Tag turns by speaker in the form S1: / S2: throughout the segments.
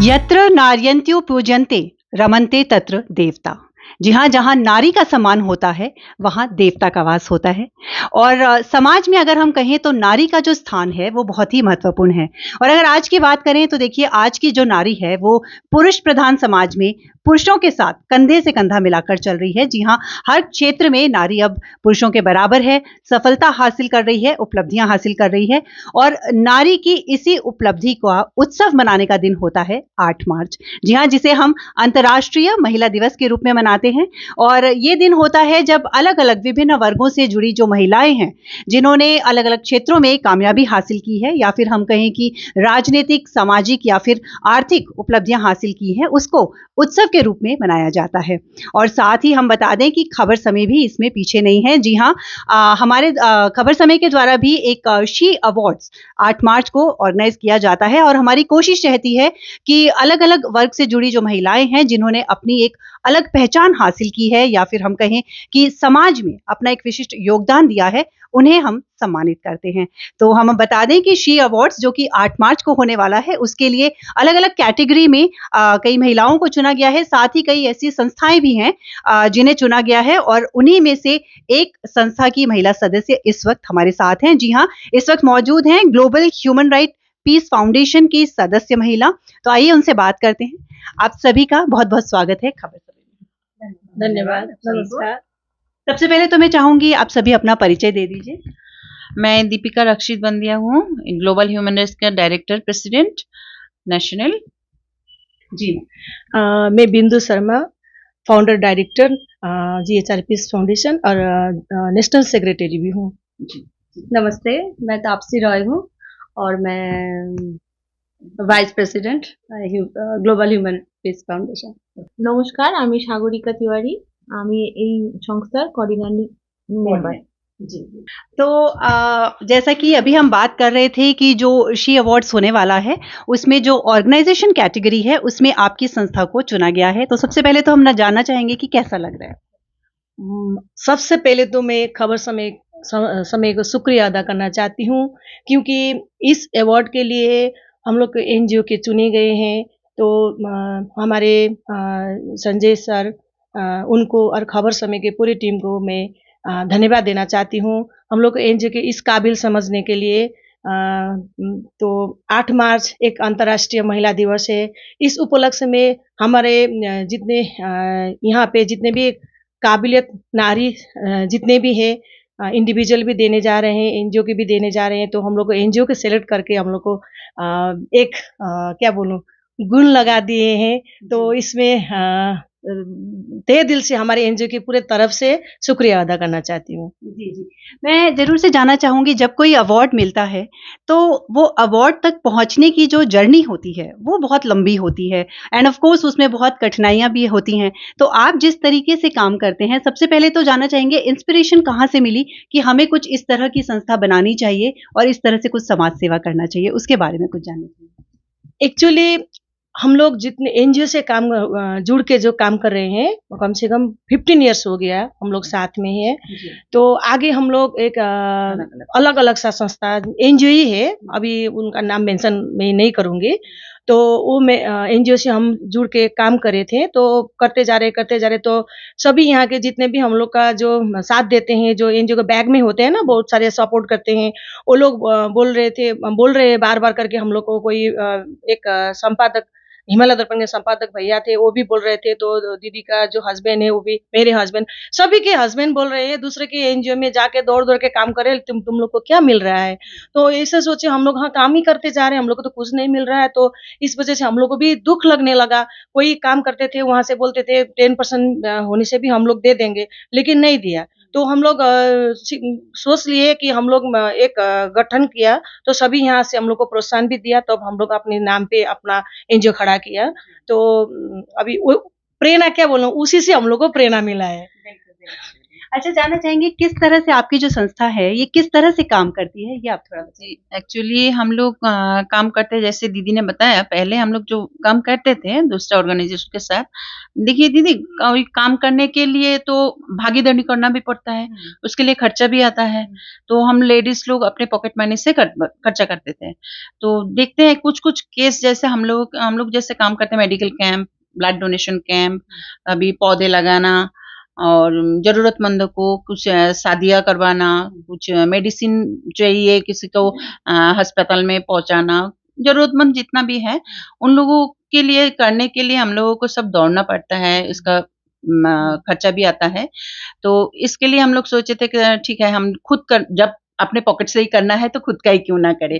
S1: यत्र नार्यन्त्यो पूजन्ते रमन्ते तत्र देवता। जी हाँ, जहाँ नारी का सम्मान होता है वहाँ देवता का वास होता है। और समाज में अगर हम कहें तो नारी का जो स्थान है वो बहुत ही महत्वपूर्ण है। और अगर आज की बात करें तो देखिए, आज की जो नारी है वो पुरुष प्रधान समाज में पुरुषों के साथ कंधे से कंधा मिलाकर चल रही है। जी हाँ, हर क्षेत्र में नारी अब पुरुषों के बराबर है, सफलता हासिल कर रही है, उपलब्धियां हासिल कर रही है। और नारी की इसी उपलब्धि का उत्सव मनाने का दिन होता है 8 मार्च। जी हाँ, जिसे हम अंतर्राष्ट्रीय महिला दिवस के रूप में मनाते हैं। और ये दिन होता है जब अलग अलग विभिन्न वर्गों से जुड़ी जो महिलाएं हैं, जिन्होंने अलग अलग क्षेत्रों में कामयाबी हासिल की है, या फिर हम कहें कि राजनीतिक, सामाजिक या फिर आर्थिक उपलब्धियां हासिल की है, उसको उत्सव के रूप में मनाया जाता है। और साथ ही हम बता दें कि खबर समय भी इसमें पीछे नहीं है। जी हाँ, हमारे खबर समय के द्वारा भी एक शी अवार्ड्स 8 मार्च को ऑर्गेनाइज किया जाता है। और हमारी कोशिश रहती है कि अलग अलग वर्ग से जुड़ी जो महिलाएं हैं, जिन्होंने अपनी एक अलग पहचान हासिल की है, या फिर हम कहें कि समाज में अपना एक विशिष्ट योगदान दिया है, उन्हें हम सम्मानित करते हैं। तो हम बता दें कि शी अवार्ड्स जो कि 8 मार्च को होने वाला है, उसके लिए अलग अलग कैटेगरी में कई महिलाओं को चुना गया है। साथ ही कई ऐसी संस्थाएं भी हैं जिन्हें चुना गया है। और उन्हीं में से एक संस्था की महिला सदस्य इस वक्त हमारे साथ हैं। जी हाँ, इस वक्त मौजूद हैं global human right peace foundation की सदस्य महिला। तो आइए उनसे बात करते हैं। आप सभी का बहुत बहुत स्वागत है खबर सभी में।
S2: धन्यवाद, नमस्कार।
S1: सबसे पहले तो मैं चाहूंगी आप सभी अपना परिचय दे दीजिए।
S2: मैं दीपिका रक्षित बंदिया हूँ, ग्लोबल ह्यूमन राइट्स का डायरेक्टर प्रेसिडेंट नेशनल।
S1: जी।
S3: मैं Bindu Sharma, founder director GHR peace foundation और नेशनल सेक्रेटरी भी हूँ।
S4: नमस्ते, मैं तापसी रॉय हूँ और मैं vice president global human peace foundation.
S5: नमस्कार, आमी सागरिका तिवारी, आमी এই সংস্থার কোঅর্ডিনেটিং মেম্বার।
S1: जी। तो जैसा कि अभी हम बात कर रहे थे कि जो शी अवार्ड्स होने वाला है, उसमें जो ऑर्गेनाइजेशन कैटेगरी है उसमें आपकी संस्था को चुना गया है। तो सबसे पहले तो हम जानना चाहेंगे कि कैसा लग रहा है।
S3: सबसे पहले तो मैं खबर समय को शुक्रिया अदा करना चाहती हूँ, क्योंकि इस अवार्ड के लिए हम लोग NGO के चुने गए हैं। तो हमारे संजय सर, उनको और खबर समय के पूरी टीम को मैं धन्यवाद देना चाहती हूँ। हम लोग NGO के इस काबिल समझने के लिए। तो 8 मार्च एक अंतर्राष्ट्रीय महिला दिवस है। इस उपलक्ष्य में हमारे जितने यहाँ पे जितने भी काबिलियत नारी जितने भी है, इंडिविजुअल भी देने जा रहे हैं, NGO के भी देने जा रहे हैं। तो हम लोग को NGO के सेलेक्ट करके हम लोग को एक क्या बोलूं, गुण लगा दिए हैं। तो इसमें तहे दिल से हमारे NGO की पूरे तरफ से शुक्रिया अदा करना चाहती हूँ।
S1: जी जी, मैं जरूर से जानना चाहूंगी, जब कोई अवार्ड मिलता है तो वो अवार्ड तक पहुंचने की जो जर्नी होती है वो बहुत लंबी होती है, एंड ऑफ कोर्स उसमें बहुत कठिनाइयां भी होती हैं। तो आप जिस तरीके से काम करते हैं, सबसे पहले तो जानना चाहेंगे इंस्पिरेशन कहाँ से मिली कि हमें कुछ इस तरह की संस्था बनानी चाहिए और इस तरह से कुछ समाज सेवा करना चाहिए, उसके बारे में कुछ जानना चाहिए।
S3: एक्चुअली हम लोग जितने NGO से काम जुड़ के जो काम कर रहे हैं, कम से कम 15 इयर्स हो गया हम लोग साथ में है। तो आगे हम लोग एक अलग अलग सा संस्था NGO ही है, अभी उनका नाम मेंशन मैं नहीं करूंगी। तो वो मैं NGO से हम जुड़ के काम करे थे। तो करते जा रहे तो सभी यहाँ के जितने भी हम लोग का जो साथ देते हैं, जो NGO के बैग में होते हैं ना, बहुत सारे सपोर्ट करते हैं, वो लोग बोल रहे बार बार करके हम लोग को। कोई एक संपादक, हिमालय दर्पण के संपादक भैया थे, वो भी बोल रहे थे। तो दीदी का जो हस्बैंड है, वो भी, मेरे हस्बैंड, सभी के हस्बैंड बोल रहे हैं दूसरे के NGO में जाके दौड़ दौड़ के काम करे, तुम लोग को क्या मिल रहा है। तो ऐसे सोचे हम लोग, हाँ काम ही करते जा रहे हैं, हम लोग को तो कुछ नहीं मिल रहा है। तो इस वजह से हम लोग को भी दुख लगने लगा। कोई काम करते थे, वहां से बोलते थे 10% होने से भी हम लोग दे देंगे, लेकिन नहीं दिया। तो हम लोग सोच लिए कि हम लोग एक गठन किया। तो सभी यहाँ से हम लोग को प्रोत्साहन भी दिया। तो हम लोग अपने नाम पे अपना NGO खड़ा किया। तो अभी प्रेरणा क्या बोलूं, उसी से हम लोग को प्रेरणा मिला है।
S1: अच्छा, जानना चाहेंगे किस तरह से आपकी जो संस्था है ये किस तरह से काम करती है, ये आप थोड़ा बताइए।
S2: एक्चुअली हम लोग काम करते, जैसे दीदी ने बताया, पहले हम लोग जो काम करते थे दूसरा ऑर्गेनाइजेशन के साथ, देखिए दीदी, कोई काम करने के लिए तो भागीदारी करना भी पड़ता है, उसके लिए खर्चा भी आता है। तो हम लेडीज लोग अपने पॉकेट मनी से खर्चा करते थे। तो देखते हैं कुछ कुछ केस, जैसे हम लोग जैसे काम करते हैं, medical camp, blood donation camp, अभी पौधे लगाना, और जरूरतमंदों को कुछ शादियां करवाना, कुछ मेडिसिन चाहिए किसी को अस्पताल में पहुंचाना, जरूरतमंद जितना भी है उन लोगों के लिए करने के लिए हम लोगों को सब दौड़ना पड़ता है, इसका खर्चा भी आता है। तो इसके लिए हम लोग सोचे थे कि ठीक है, हम खुद कर, जब अपने पॉकेट से ही करना है तो खुद का ही क्यों ना करें।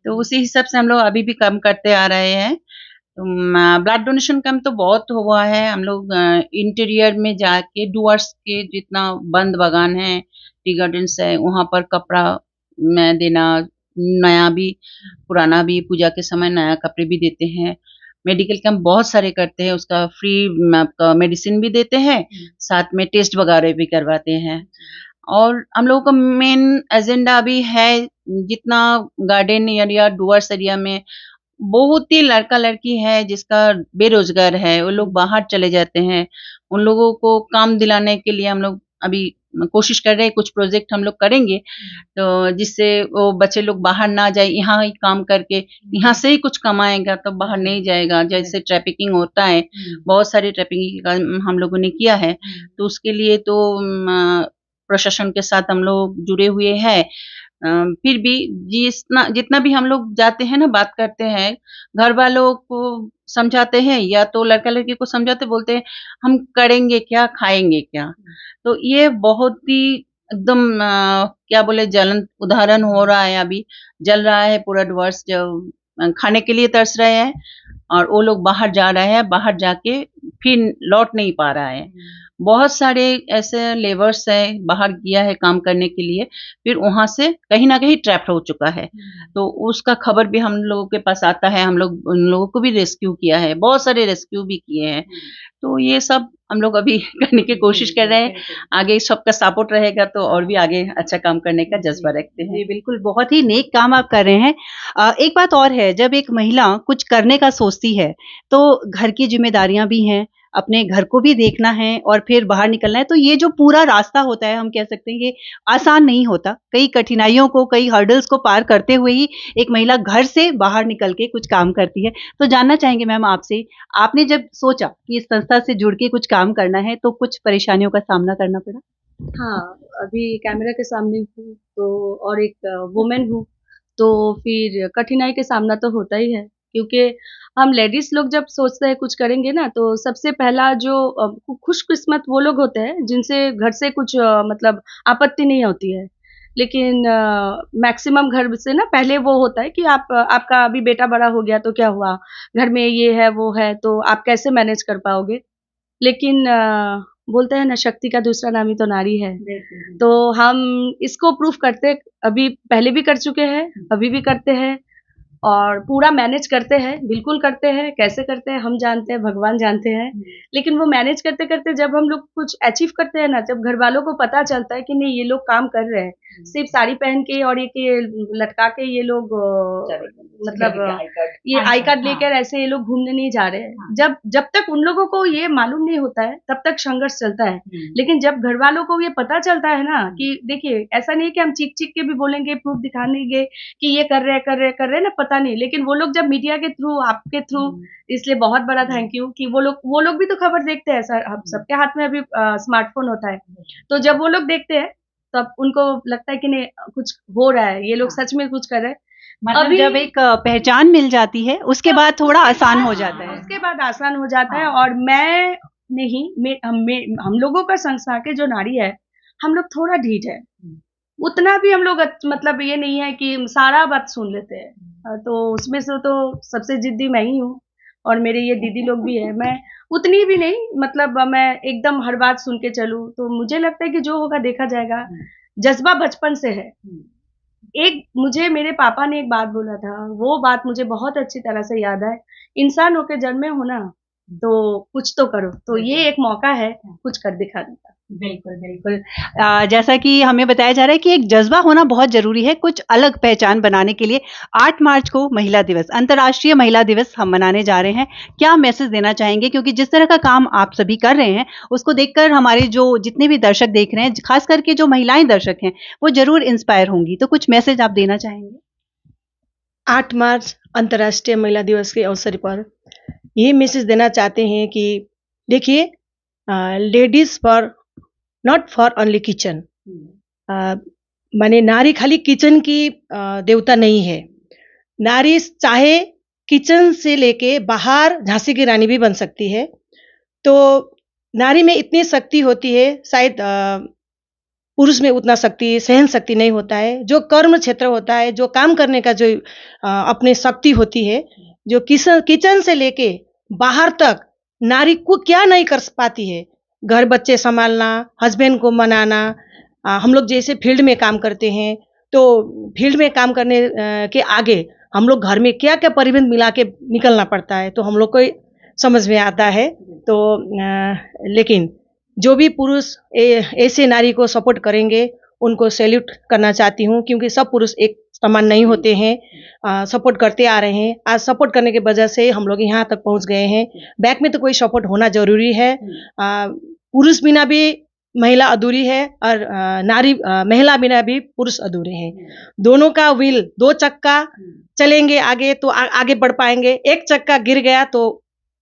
S2: तो उसी हिसाब से हम लोग अभी भी काम करते आ रहे हैं। ब्लड डोनेशन कैंप तो बहुत हुआ है, हम लोग इंटीरियर में जाके डुअर्स के जितना बंद बागान है, टी गार्डन्स है, वहां पर कपड़ा में देना, नया भी पुराना भी, पूजा के समय नया कपड़े भी देते हैं। मेडिकल कैंप बहुत सारे करते हैं, उसका फ्री आपका मेडिसिन भी देते हैं, साथ में टेस्ट वगैरह भी करवाते हैं। और हम लोगों का मेन एजेंडा भी है, जितना गार्डन एरिया, डुअर्स एरिया में बहुत ही लड़का लड़की है जिसका बेरोजगार है, वो लोग बाहर चले जाते हैं, उन लोगों को काम दिलाने के लिए हम लोग अभी कोशिश कर रहे हैं, कुछ प्रोजेक्ट हम लोग करेंगे, तो जिससे वो बच्चे लोग बाहर ना जाए, यहाँ ही काम करके यहाँ से ही कुछ कमाएगा, तो बाहर नहीं जाएगा। जैसे ट्रैफिकिंग होता है, बहुत सारी ट्रैफिकिंग का हम लोगों ने किया है, तो उसके लिए तो प्रशासन के साथ हम लोग जुड़े हुए हैं। फिर भी जितना भी हम लोग जाते हैं ना, बात करते हैं, घर वालों को समझाते हैं, या तो लड़का लड़की को समझाते, बोलते हैं हम करेंगे क्या, खाएंगे क्या। तो ये बहुत ही एकदम क्या बोले, जलन उदाहरण हो रहा है, अभी जल रहा है पूरा डुअर्स, जो खाने के लिए तरस रहे हैं, और वो लोग बाहर जा रहे हैं, बाहर जाके फिर लौट नहीं पा रहा है। बहुत सारे ऐसे लेबर्स हैं, बाहर गया है काम करने के लिए, फिर वहां से कहीं ना कहीं ट्रैप हो चुका है, तो उसका खबर भी हम लोगों के पास आता है, हम लोग उन लोगों को भी रेस्क्यू किया है, बहुत सारे रेस्क्यू भी किए हैं। तो ये सब हम लोग अभी करने की कोशिश कर रहे हैं, आगे सबका सपोर्ट रहेगा तो और भी आगे अच्छा काम करने का जज्बा रखते हैं।
S1: जी बिल्कुल, बहुत ही नेक काम आप कर रहे हैं। एक बात और है, जब एक महिला कुछ करने का सोचती है तो घर की जिम्मेदारियां भी हैं, अपने घर को भी देखना है और फिर बाहर निकलना है, तो ये जो पूरा रास्ता होता है, हम कह सकते हैं ये आसान नहीं होता। कई कठिनाइयों को, कई हर्डल्स को पार करते हुए ही एक महिला घर से बाहर निकल के कुछ काम करती है। तो जानना चाहेंगे मैम आपसे, आपने जब सोचा कि इस संस्था से जुड़ के कुछ काम करना है तो कुछ परेशानियों का सामना करना पड़ा?
S4: हाँ, अभी कैमरा के सामने हूँ तो, और एक वुमेन हूँ, तो फिर कठिनाई के सामना तो होता ही है, क्योंकि हम लेडीज लोग जब सोचते हैं कुछ करेंगे ना, तो सबसे पहला जो खुशकिस्मत वो लोग होते हैं जिनसे घर से कुछ मतलब आपत्ति नहीं होती है। लेकिन मैक्सिमम घर से ना पहले वो होता है कि आपका अभी बेटा बड़ा हो गया तो क्या हुआ, घर में ये है वो है, तो आप कैसे मैनेज कर पाओगे। लेकिन बोलते हैं ना, शक्ति का दूसरा नाम ही तो नारी है। तो हम इसको प्रूफ करते, अभी पहले भी कर चुके हैं, अभी भी करते हैं, और पूरा मैनेज करते हैं, बिल्कुल करते हैं। कैसे करते हैं हम जानते हैं, भगवान जानते हैं। लेकिन वो मैनेज करते करते जब हम लोग कुछ अचीव करते हैं ना, जब घर वालों को पता चलता है कि नहीं ये लोग काम कर रहे हैं, सिर्फ साड़ी पहन के और ये लटका के ये लोग मतलब ये आई कार्ड लेकर ऐसे ये लोग घूमने नहीं जा रहे हैं। जब तक उन लोगों को ये मालूम नहीं होता है तब तक संघर्ष चलता है। लेकिन जब घर वालों को ये पता चलता है ना कि देखिए, ऐसा नहीं है कि हम चीख चीख के भी बोलेंगे, प्रूफ दिखानेंगे कि ये कर रहे हैं ना, पता नहीं। लेकिन वो लोग जब मीडिया के थ्रू, आपके थ्रू, इसलिए बहुत बड़ा थैंक यू कि वो लोग भी तो खबर देखते हैं सर। हम सबके हाथ में अभी स्मार्टफोन होता है, तो जब वो लोग देखते हैं तब उनको लगता है कि नहीं कुछ हो रहा है, ये लोग सच में कुछ कर रहे हैं।
S1: मतलब जब एक पहचान मिल जाती है उसके बाद थोड़ा आसान हो जाता है।
S4: उसके बाद आसान हो जाता है। और मैं नहीं, हम लोगों का संस्था के जो नारी है, हम लोग थोड़ा ढीठ है, उतना भी हम लोग मतलब ये नहीं है कि सारा बात सुन लेते हैं। तो उसमें से तो सबसे जिद्दी मैं ही हूँ, और मेरे ये दीदी लोग भी है। मैं उतनी भी नहीं, मतलब मैं एकदम हर बात सुन के चलूँ, तो मुझे लगता है कि जो होगा देखा जाएगा। जज्बा बचपन से है। एक मुझे मेरे पापा ने एक बात बोला था, वो बात मुझे बहुत अच्छी तरह से याद है, इंसान होके जन्मे हो ना तो कुछ तो करो। तो ये एक मौका है कुछ कर दिखाने का।
S1: बिल्कुल, बिल्कुल। जैसा कि हमें बताया जा रहा है कि एक जज़्बा होना बहुत ज़रूरी है, कुछ अलग पहचान बनाने के लिए। 8 मार्च को महिला दिवस, अंतर्राष्ट्रीय महिला दिवस हम मनाने जा रहे हैं। क्या मैसेज देना चाहेंगे? क्योंकि जिस तरह का काम आप सभी कर रहे हैं, उसको देखकर हमारे जो जितने भी दर्शक देख रहे हैं, ख़ास करके जो महिलाएँ दर्शक हैं, वो ज़रूर इंस्पायर होंगी। तो कुछ मैसेज आप देना चाहेंगे?
S3: 8 मार्च अंतर्राष्ट्रीय महिला दिवस के अवसर पर ये मैसेज देना चाहते हैं कि देखिए, ladies for not for only kitchen. माने नारी खाली किचन की देवता नहीं है। नारी चाहे किचन से लेके बाहर झांसी की रानी भी बन सकती है। तो नारी में इतनी शक्ति होती है, शायद पुरुष में उतना शक्ति, सहन शक्ति नहीं होता है। जो कर्म क्षेत्र होता है, जो काम करने का जो अपनी शक्ति होती है, जो किचन से लेके बाहर तक नारी को क्या नहीं कर पाती है। घर बच्चे संभालना, हस्बैंड को मनाना। हम लोग जैसे फील्ड में काम करते हैं, तो फील्ड में काम करने के आगे हम लोग घर में क्या क्या परिबंध मिला के निकलना पड़ता है, तो हम लोग को समझ में आता है। तो लेकिन जो भी पुरुष ऐसे नारी को सपोर्ट करेंगे, उनको सैल्यूट करना चाहती हूँ, क्योंकि सब पुरुष एक समान नहीं होते हैं। सपोर्ट करते आ रहे हैं। आज सपोर्ट करने की वजह से हम लोग यहाँ तक पहुँच गए हैं। बैक में तो कोई सपोर्ट होना जरूरी है। पुरुष बिना भी महिला अधूरी है, और महिला बिना भी पुरुष अधूरे हैं। दोनों का व्हील, 2 चक्का चलेंगे आगे तो आगे बढ़ पाएंगे। एक चक्का गिर गया तो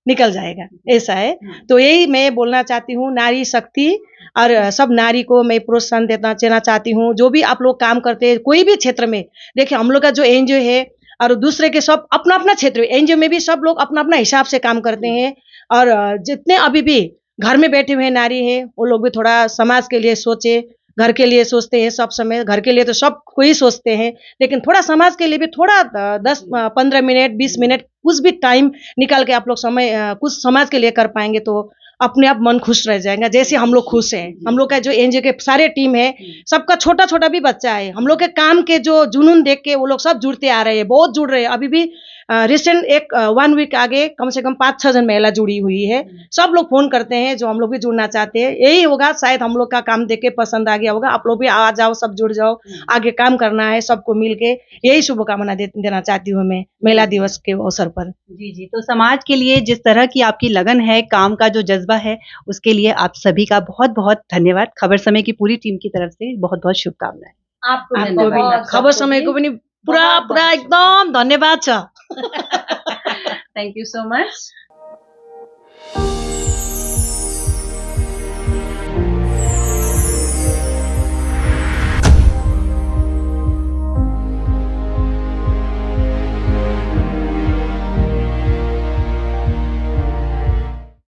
S3: निकल जाएगा, ऐसा है। तो यही मैं बोलना चाहती हूँ, नारी शक्ति, और सब नारी को मैं प्रोत्साहन देना चाहती हूँ। जो भी आप लोग काम करते हैं कोई भी क्षेत्र में, देखिए हम लोग का जो एनजीओ है और दूसरे के सब अपना अपना क्षेत्र, एनजीओ में भी सब लोग अपना अपना हिसाब से काम करते हैं। और जितने अभी भी घर में बैठे हुए नारी हैं, वो लोग भी थोड़ा समाज के लिए सोचे। घर के लिए सोचते हैं सब समय, घर के लिए तो सब कोई सोचते हैं, लेकिन थोड़ा समाज के लिए भी थोड़ा 10-15 मिनट 20 मिनट कुछ भी टाइम निकाल के आप लोग समय कुछ समाज के लिए कर पाएंगे तो अपने आप मन खुश रह जाएगा। जैसे हम लोग खुश हैं। हम लोग का जो एनजीओ के सारे टीम है, सबका छोटा छोटा भी बच्चा है। हम लोग के काम के जो जुनून देख के वो लोग सब जुड़ते आ रहे हैं, बहुत जुड़ रहे हैं। अभी भी रिसेंट 1 वीक आगे कम से कम 5-6 जन महिला जुड़ी हुई है। सब लोग फोन करते हैं, जो हम लोग भी जुड़ना चाहते हैं। यही होगा, शायद हम लोग का काम देख के पसंद आ गया होगा। आप लोग भी आ जाओ, सब जुड़ जाओ, आगे काम करना है सबको मिलके। यही शुभकामना देना चाहती हूँ मैं महिला दिवस के अवसर पर।
S1: जी, जी। तो समाज के लिए जिस तरह की आपकी लगन है, काम का जो जज़्बा है, उसके लिए आप सभी का बहुत-बहुत धन्यवाद। खबर समय की पूरी टीम की तरफ से बहुत-बहुत शुभकामनाएँ।
S2: आपको
S3: आपको भी
S2: धन्यवाद।
S3: खबर समय को पनि पुरा एकदम धन्यवाद छ।
S2: Thank you so much.